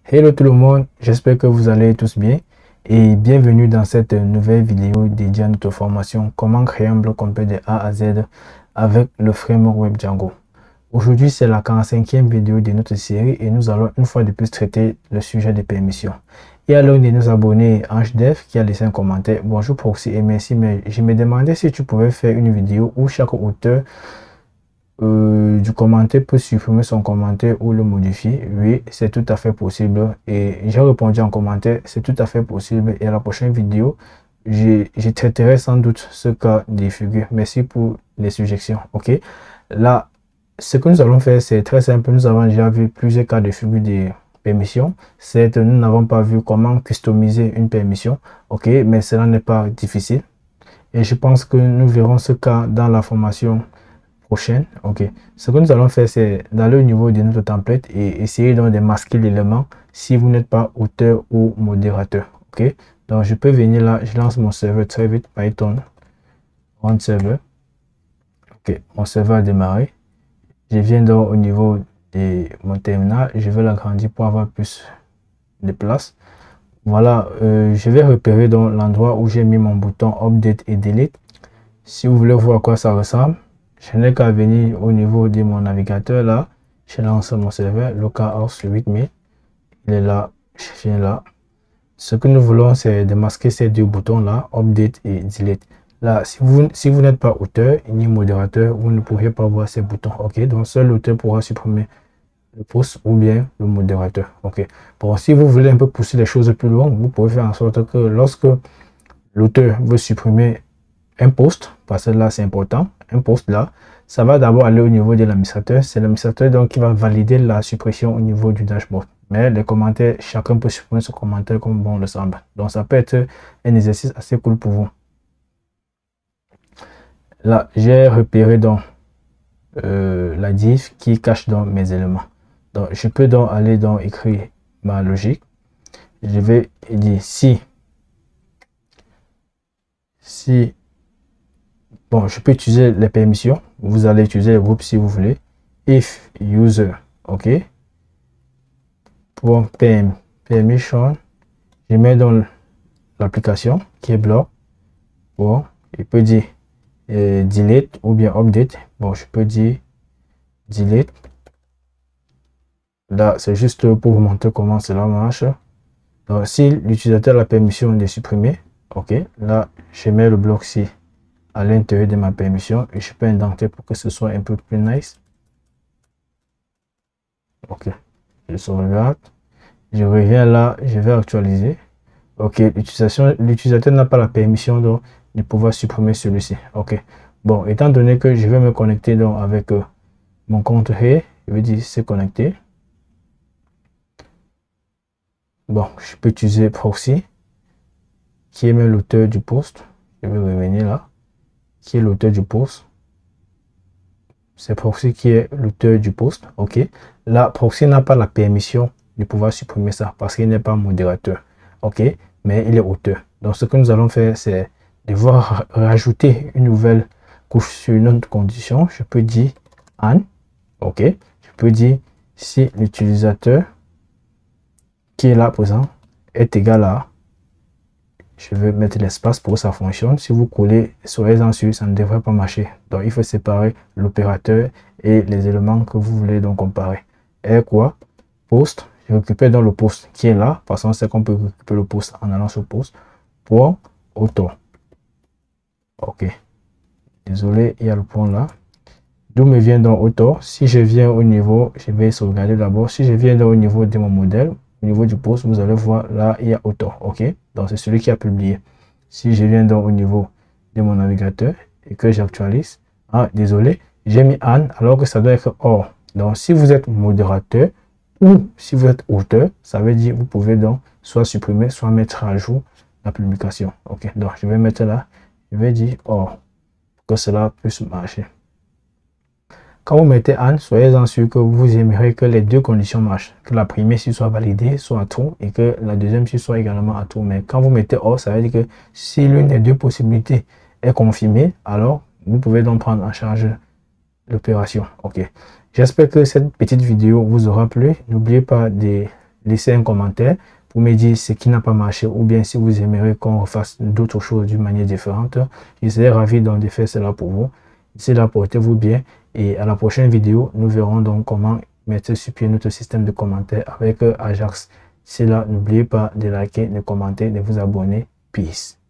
Hello tout le monde, j'espère que vous allez tous bien et bienvenue dans cette nouvelle vidéo dédiée à notre formation comment créer un blog complet de A à Z avec le framework web Django. Aujourd'hui, c'est la 45e vidéo de notre série et nous allons une fois de plus traiter le sujet des permissions. Et à l'un de nos abonnés, AngeDev, qui a laissé un commentaire, bonjour Proxy et merci, mais je me demandais si tu pouvais faire une vidéo où chaque auteur du commentaire peut supprimer son commentaire ou le modifier. Oui, c'est tout à fait possible et j'ai répondu en commentaire, c'est tout à fait possible et à la prochaine vidéo je traiterai sans doute ce cas des figures. Merci pour les suggestions. Ok, là ce que nous allons faire, c'est très simple. Nous avons déjà vu plusieurs cas de figure de permission. Certes, nous n'avons pas vu comment customiser une permission. Ok, mais cela n'est pas difficile et je pense que nous verrons ce cas dans la formation prochaine. Ok, ce que nous allons faire, c'est d'aller au niveau de notre template et essayer donc de masquer l'élément si vous n'êtes pas auteur ou modérateur. Ok, donc je peux venir là, je lance mon serveur très vite, Python run server. Ok, mon serveur a démarré. Je viens donc au niveau de mon terminal, je vais l'agrandir pour avoir plus de place. Voilà, je vais repérer dans l'endroit où j'ai mis mon bouton update et delete. Si vous voulez voir à quoi ça ressemble, je n'ai qu'à venir au niveau de mon navigateur là. Je lance mon serveur localhost 8000. Il est là, je viens là. Ce que nous voulons, c'est de masquer ces deux boutons là, update et delete. Là, si vous n'êtes pas auteur ni modérateur, vous ne pourrez pas voir ces boutons. Ok, donc seul l'auteur pourra supprimer le post ou bien le modérateur. Ok, bon, si vous voulez un peu pousser les choses plus loin, vous pouvez faire en sorte que lorsque l'auteur veut supprimer un post, parce que là c'est important, un post là, ça va d'abord aller au niveau de l'administrateur. C'est l'administrateur donc qui va valider la suppression au niveau du dashboard. Mais les commentaires, chacun peut supprimer son commentaire comme bon le semble. Donc ça peut être un exercice assez cool pour vous. Là, j'ai repéré donc la div qui cache dans mes éléments. Donc je peux donc aller dans écrire ma logique. Je vais dire si bon, je peux utiliser les permissions. Vous allez utiliser le groupe si vous voulez. If user, ok. Pour permission, je mets dans l'application qui est bloc. Bon, il peut dire delete ou bien update. Bon, je peux dire delete. Là, c'est juste pour vous montrer comment cela marche. Donc, si l'utilisateur a la permission de supprimer, ok. Là, je mets le bloc-ci à l'intérieur de ma permission et je peux indenter pour que ce soit un peu plus nice. Ok, je sauvegarde, je reviens là, je vais actualiser. Ok, l'utilisateur n'a pas la permission donc de pouvoir supprimer celui-ci. Ok, bon, étant donné que je vais me connecter donc avec mon compte Hey, je vais dire c'est connecté. Bon, je peux utiliser proxy qui est même l'auteur du post. Je vais revenir là, qui est l'auteur du post. C'est proxy qui est l'auteur du post. Ok, là proxy n'a pas la permission de pouvoir supprimer ça parce qu'il n'est pas modérateur. Ok, mais il est auteur. Donc ce que nous allons faire, c'est devoir rajouter une nouvelle couche sur une autre condition. Je peux dire and. Ok, je peux dire si l'utilisateur qui est là présent est égal à, je vais mettre l'espace pour que ça fonctionne. Si vous collez, soyez-en sûr, ça ne devrait pas marcher. Donc, il faut séparer l'opérateur et les éléments que vous voulez donc comparer. Et quoi? Post. Je récupère dans le post qui est là. Parce qu'on sait qu'on peut récupérer le post en allant sur post. Point auteur. Ok. Désolé, il y a le point là. D'où me vient donc auteur? Si je viens au niveau, je vais sauvegarder d'abord. Si je viens donc au niveau de mon modèle, au niveau du post, vous allez voir là, il y a auteur. Ok, donc c'est celui qui a publié. Si je viens donc au niveau de mon navigateur et que j'actualise, ah désolé, j'ai mis an alors que ça doit être or. Donc si vous êtes modérateur ou si vous êtes auteur, ça veut dire vous pouvez donc soit supprimer, soit mettre à jour la publication. Ok, donc je vais mettre là, je vais dire or pour que cela puisse marcher. Quand vous mettez AND, soyez-en sûr que vous aimerez que les deux conditions marchent. Que la première ci soit validée, soit à true, et que la deuxième ci soit également à true. Mais quand vous mettez OR, ça veut dire que si l'une des deux possibilités est confirmée, alors vous pouvez donc prendre en charge l'opération. Ok. J'espère que cette petite vidéo vous aura plu. N'oubliez pas de laisser un commentaire pour me dire ce qui n'a pas marché ou bien si vous aimeriez qu'on refasse d'autres choses d'une manière différente. Je serai ravi donc de faire cela pour vous. D'ici là, portez-vous bien et à la prochaine vidéo, nous verrons donc comment mettre sur pied notre système de commentaires avec Ajax. D'ici là, n'oubliez pas de liker, de commenter, de vous abonner. Peace.